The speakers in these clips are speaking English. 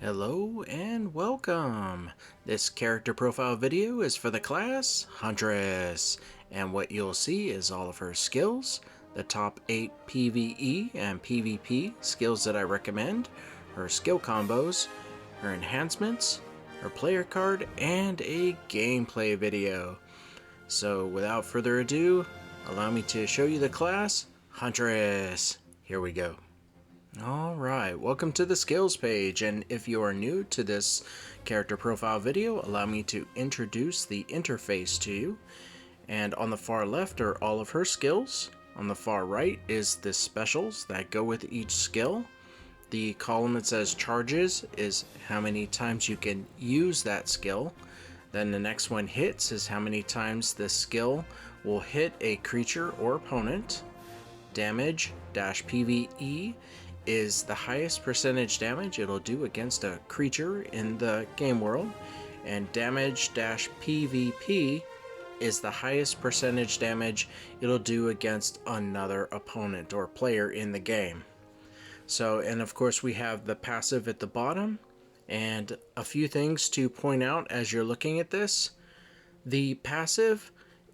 Hello and welcome! This character profile video is for the class Huntress, and what you'll see is all of her skills, the top 8 PVE and PVP skills that I recommend, her skill combos, her enhancements, her player card, and a gameplay video. So without further ado, allow me to show you the class Huntress. Here we go. Alright, welcome to the skills page, and if you are new to this character profile video, allow me to introduce the interface to you. And on the far left are all of her skills. On the far right is the specials that go with each skill. The column that says charges is how many times you can use that skill. Then the next one, hits, is how many times the skill will hit a creature or opponent. Damage-PVE is the highest percentage damage it'll do against a creature in the game world, and damage-PVP is the highest percentage damage it'll do against another opponent or player in the game. So, and of course we have the passive at the bottom, and a few things to point out as you're looking at this. The passive,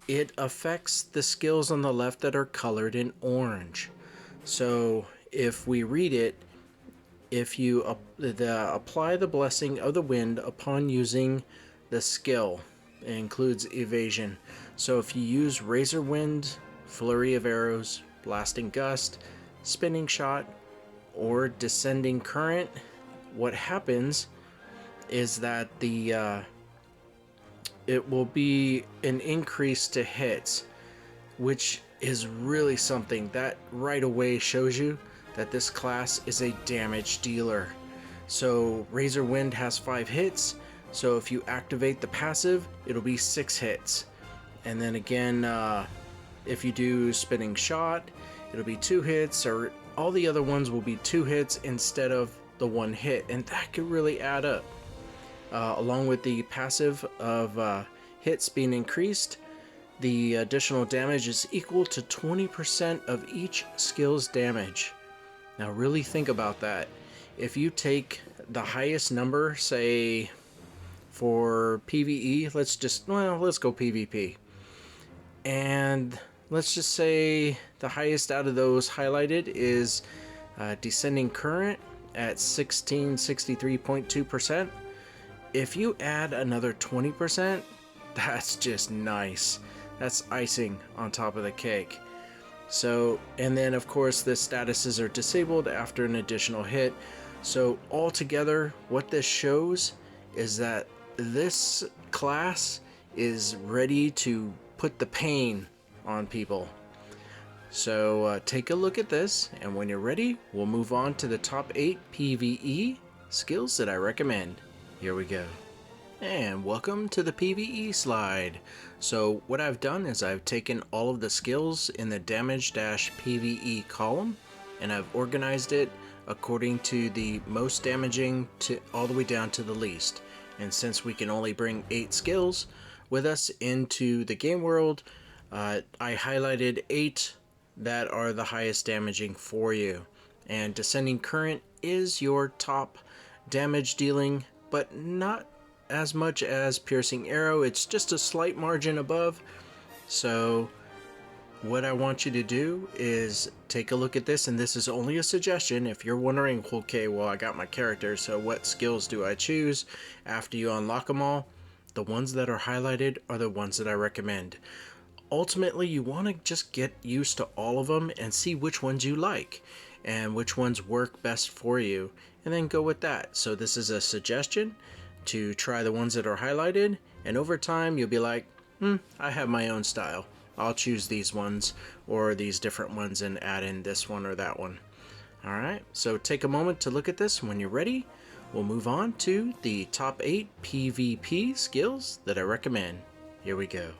it affects the skills on the left that are colored in orange. So if we read it, if you apply the blessing of the wind upon using the skill, it includes evasion. So if you use razor wind, flurry of arrows, blasting gust, spinning shot, or descending current, what happens is that it will be an increase to hits, which is really something that right away shows you that this class is a damage dealer. So Razor Wind has 5 hits, so if you activate the passive, it'll be 6 hits. And then again, if you do Spinning Shot, it'll be 2 hits, or all the other ones will be 2 hits instead of the 1 hit, and that could really add up. Along with the passive of hits being increased, the additional damage is equal to 20% of each skill's damage. Now really think about that. If you take the highest number, say for PvE, let's go PvP. And let's just say the highest out of those highlighted is Descending Current at 63.2%. If you add another 20%, that's just nice. That's icing on top of the cake. So, and then of course the statuses are disabled after an additional hit. So altogether, what this shows is that this class is ready to put the pain on people. So take a look at this, and when you're ready, we'll move on to the top 8 PvE skills that I recommend. Here we go. And welcome to the PVE slide. So what I've done is I've taken all of the skills in the damage-PVE column, and I've organized it according to the most damaging to all the way down to the least. And since we can only bring 8 skills with us into the game world, I highlighted 8 that are the highest damaging for you. And Descending Current is your top damage dealing, but not as much as Piercing Arrow. It's just a slight margin above. So what I want you to do is take a look at this, and this is only a suggestion. If you're wondering, okay, well, I got my character, so what skills do I choose after you unlock them all? The ones that are highlighted are the ones that I recommend. Ultimately, you want to just get used to all of them and see which ones you like and which ones work best for you, and then go with that. So this is a suggestion to try the ones that are highlighted, and over time you'll be like, I have my own style. I'll choose these ones or these different ones and add in this one or that one. Alright, so take a moment to look at this. When you're ready, we'll move on to the top 8 PvP skills that I recommend. Here we go.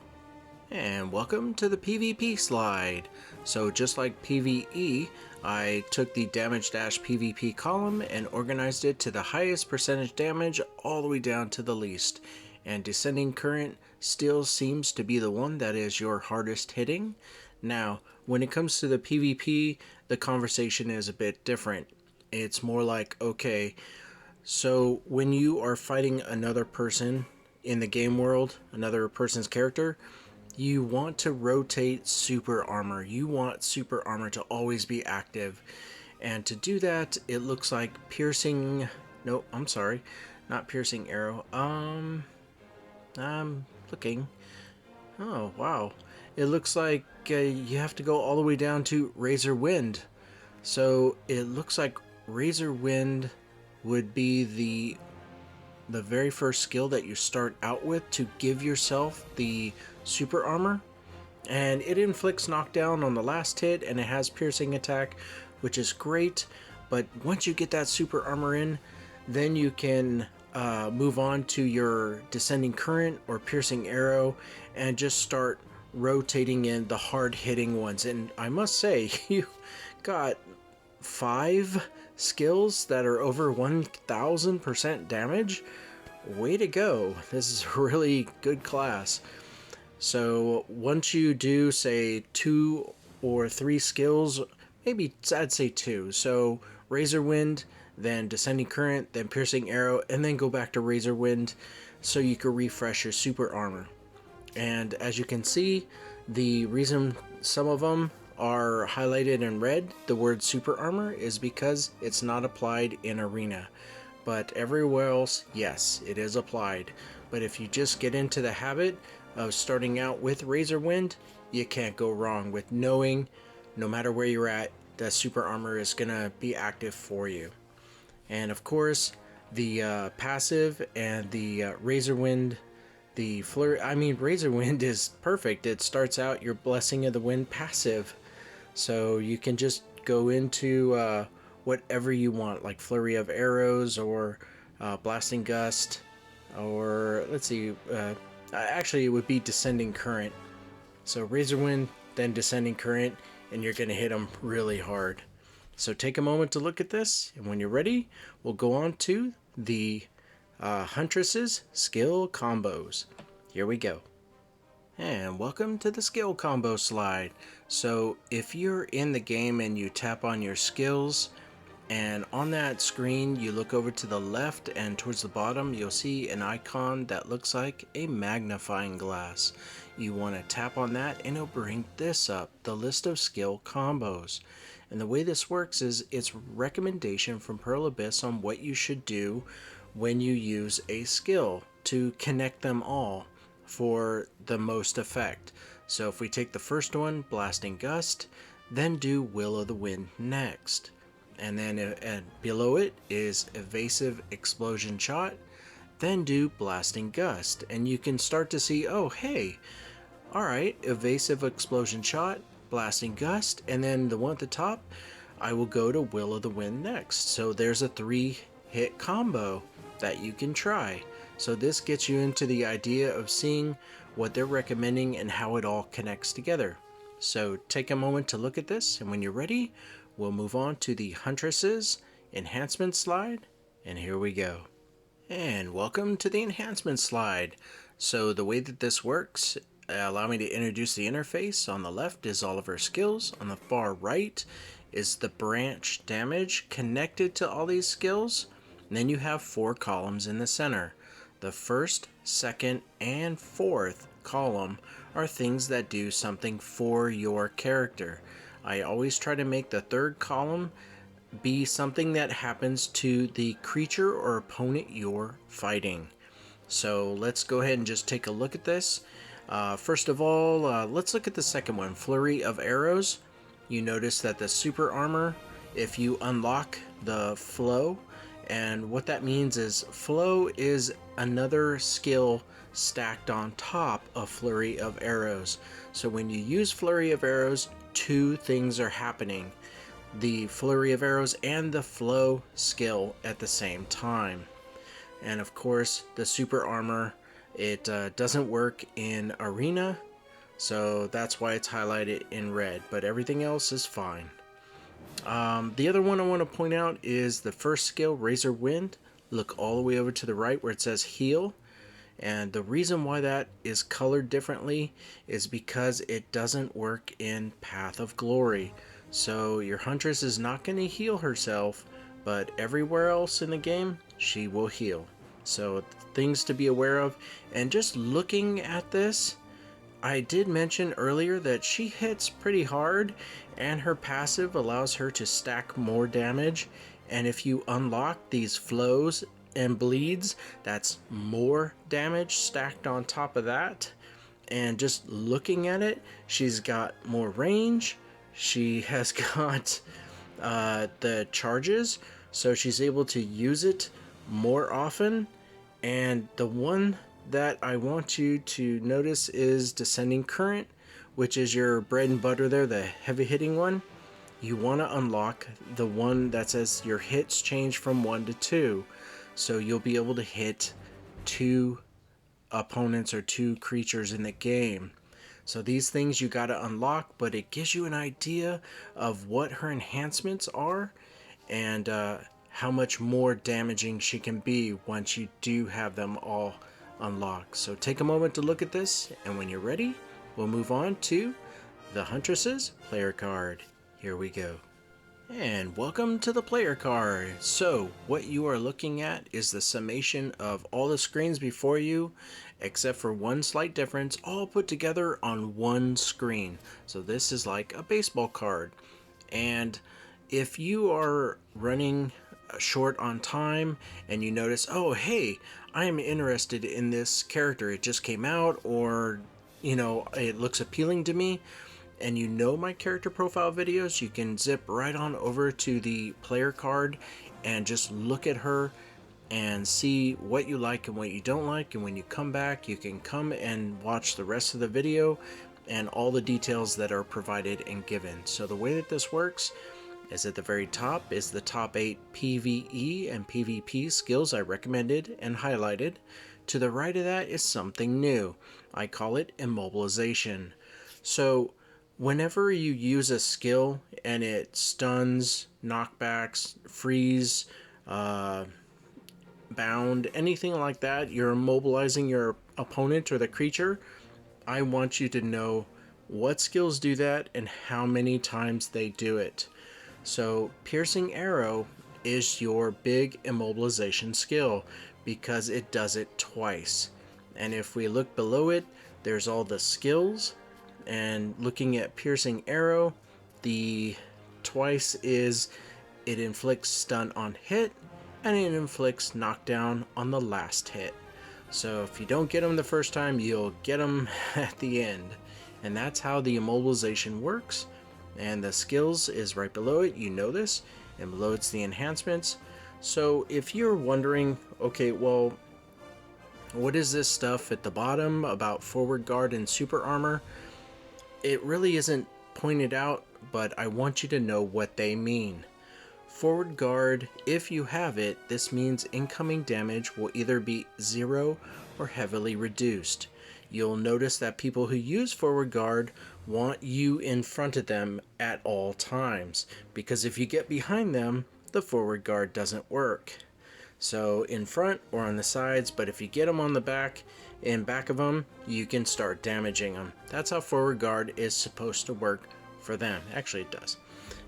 And welcome to the PvP slide. So just like PvE, I took the damage-PVP column and organized it to the highest percentage damage all the way down to the least. And Descending Current still seems to be the one that is your hardest hitting. Now, when it comes to the PvP, the conversation is a bit different. It's more like, okay, So when you are fighting another person in the game world, another person's character, you want to rotate super armor. You want super armor to always be active. And to do that, it looks like piercing... No, I'm sorry. Not piercing arrow. I'm looking. Oh, wow. It looks like you have to go all the way down to Razor Wind. So it looks like Razor Wind would be the very first skill that you start out with to give yourself the super armor. And it inflicts knockdown on the last hit, and it has piercing attack, which is great. But once you get that super armor in, then you can move on to your descending current or piercing arrow and just start rotating in the hard hitting ones. And I must say, you got 5 skills that are over 1000% damage. Way to go. This is a really good class. So once you do, say, 2 or 3 skills, maybe I'd say 2. So Razor Wind, then Descending Current, then Piercing Arrow, and then go back to Razor Wind so you can refresh your super armor. And as you can see, the reason some of them are highlighted in red, the word super armor, is because it's not applied in arena. But everywhere else, yes, it is applied. But if you just get into the habit of starting out with Razor Wind, you can't go wrong with knowing, no matter where you're at, that super armor is going to be active for you. And of course, the passive and the Razor Wind, the Flurry, Razor Wind is perfect. It starts out your Blessing of the Wind passive. So you can just go into whatever you want, like Flurry of Arrows or Blasting Gust, or let's see, actually it would be Descending Current. So Razor Wind, then Descending Current, and you're going to hit them really hard. So take a moment to look at this, and when you're ready, we'll go on to the Huntress's skill combos. Here we go. And welcome to the skill combo slide. So if you're in the game and you tap on your skills, and on that screen you look over to the left and towards the bottom, you'll see an icon that looks like a magnifying glass. You want to tap on that and it'll bring this up, the list of skill combos. And the way this works is it's recommendation from Pearl Abyss on what you should do when you use a skill to connect them all for the most effect. So if we take the first one, Blasting Gust, then do Will of the Wind next. And then below it is Evasive Explosion Shot, then do Blasting Gust. And you can start to see, oh hey, alright, Evasive Explosion Shot, Blasting Gust, and then the one at the top, I will go to Will of the Wind next. So there's a 3-hit combo that you can try. So this gets you into the idea of seeing what they're recommending and how it all connects together. So take a moment to look at this, and when you're ready, we'll move on to the Huntress's Enhancement Slide, and here we go. And welcome to the Enhancement Slide. So the way that this works, allow me to introduce the interface. On the left is all of her skills. On the far right is the branch damage connected to all these skills. And then you have 4 columns in the center. The first, second, and fourth column are things that do something for your character. I always try to make the third column be something that happens to the creature or opponent you're fighting. So let's go ahead and just take a look at this. First of all, let's look at the second one, Flurry of Arrows. You notice that the super armor, if you unlock the flow, and what that means is flow is another skill stacked on top of Flurry of Arrows. So when you use Flurry of Arrows, 2 things are happening. The Flurry of Arrows and the flow skill at the same time. And of course, the super armor, it doesn't work in arena, so that's why it's highlighted in red, but everything else is fine. The other one I want to point out is the first skill, Razor Wind. Look all the way over to the right where it says heal. And the reason why that is colored differently is because it doesn't work in Path of Glory. So your Huntress is not going to heal herself, but everywhere else in the game, she will heal. So things to be aware of. And just looking at this, I did mention earlier that she hits pretty hard, and her passive allows her to stack more damage. And if you unlock these flows and bleeds, that's more damage stacked on top of that. And just looking at it, she's got more range. She has got the charges, so she's able to use it more often. And the one that I want you to notice is Descending Current, which is your bread and butter there, the heavy hitting one. You want to unlock the one that says your hits change from 1 to 2. So you'll be able to hit 2 opponents or 2 creatures in the game. So these things you got to unlock, but it gives you an idea of what her enhancements are and how much more damaging she can be once you do have them all unlocked. So take a moment to look at this, and when you're ready, we'll move on to the Huntress's player card. Here we go. And welcome to the player card. So what you are looking at is the summation of all the screens before you, except for one slight difference, all put together on one screen. So this is like a baseball card. And if you are running short on time and you notice, oh hey, I am interested in this character, it just came out, or it looks appealing to me, and you know my character profile videos, you can zip right on over to the player card and just look at her and see what you like and what you don't like. And when you come back, you can come and watch the rest of the video and all the details that are provided and given. So the way that this works is at the very top is the top 8 PVE and PVP skills I recommended and highlighted. To the right of that is something new. I call it immobilization. So whenever you use a skill and it stuns, knockbacks, freeze, bound, anything like that, you're immobilizing your opponent or the creature, I want you to know what skills do that and how many times they do it. So Piercing Arrow is your big immobilization skill because it does it twice. And if we look below it, there's all the skills. And looking at Piercing Arrow, the twice is it inflicts stun on hit and it inflicts knockdown on the last hit. So if you don't get them the first time, you'll get them at the end. And that's how the immobilization works. And the skills is right below it, you know this, and below it's the enhancements. So if you're wondering, okay, well, what is this stuff at the bottom about forward guard and super armor? It really isn't pointed out, but I want you to know what they mean. Forward guard, if you have it, this means incoming damage will either be 0 or heavily reduced. You'll notice that people who use forward guard want you in front of them at all times, because if you get behind them, the forward guard doesn't work. So in front or on the sides, but if you get them on the back, in back of them, you can start damaging them. That's how forward guard is supposed to work for them. Actually, it does.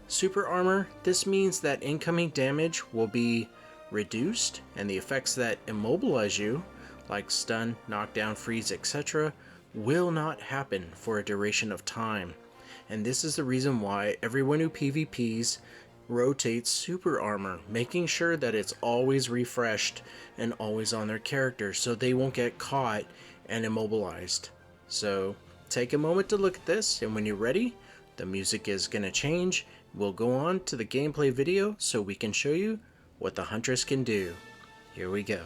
Super armor, this means that incoming damage will be reduced, and the effects that immobilize you, like stun, knockdown, freeze, etc., will not happen for a duration of time. And this is the reason why everyone who PvPs rotates super armor, making sure that it's always refreshed and always on their character so they won't get caught and immobilized. So take a moment to look at this, and when you're ready, the music is going to change. We'll go on to the gameplay video so we can show you what the Huntress can do. Here we go.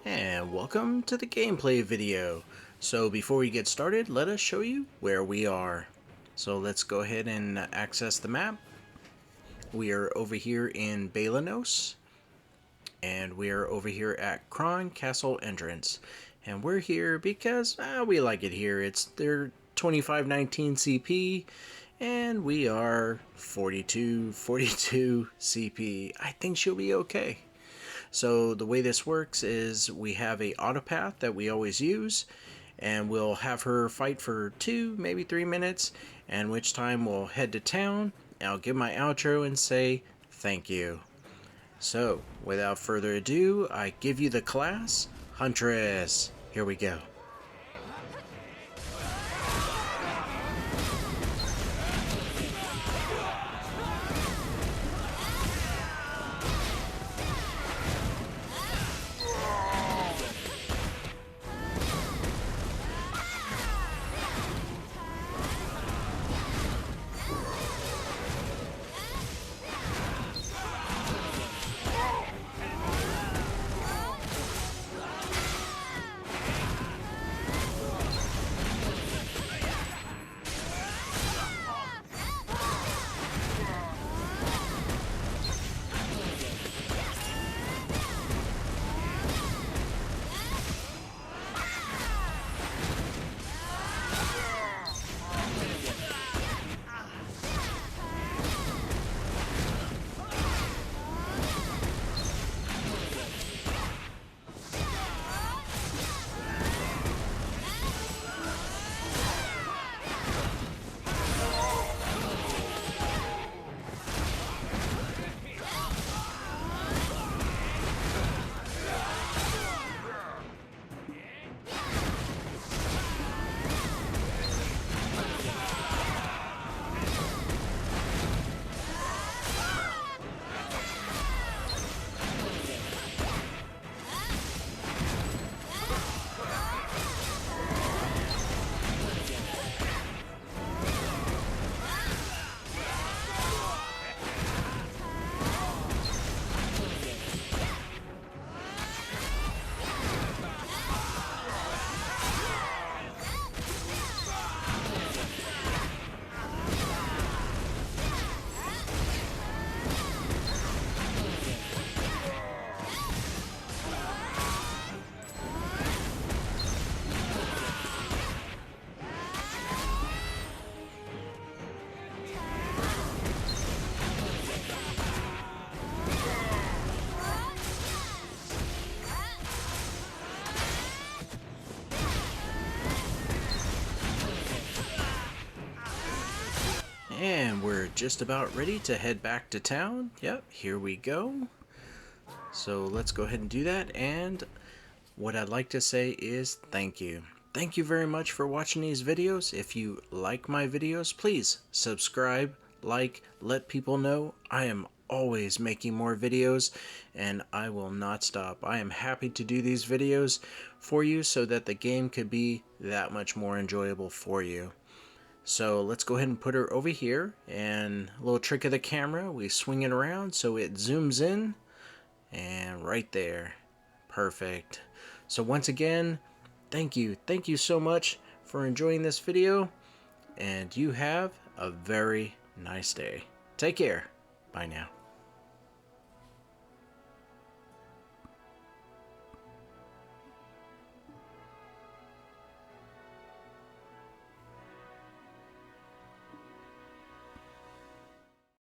And welcome to the gameplay video. So before we get started, let us show you where we are. So let's go ahead and access the map. We are over here in Balanos, and we are over here at Kron Castle entrance. And we're here because we like it here. It's their 2519 CP, and we are 42 CP. I think she'll be okay. So the way this works is we have a autopath that we always use, and we'll have her fight for 2, maybe 3 minutes, and which time we'll head to town. I'll give my outro and say thank you. So, without further ado, I give you the class, Huntress. Here we go. And we're just about ready to head back to town. Yep, here we go. So let's go ahead and do that. And what I'd like to say is thank you. Thank you very much for watching these videos. If you like my videos, please subscribe, like, let people know. I am always making more videos and I will not stop. I am happy to do these videos for you so that the game could be that much more enjoyable for you. So let's go ahead and put her over here, and a little trick of the camera, we swing it around so it zooms in, and right there. Perfect. So once again, thank you so much for enjoying this video, and you have a very nice day. Take care. Bye now.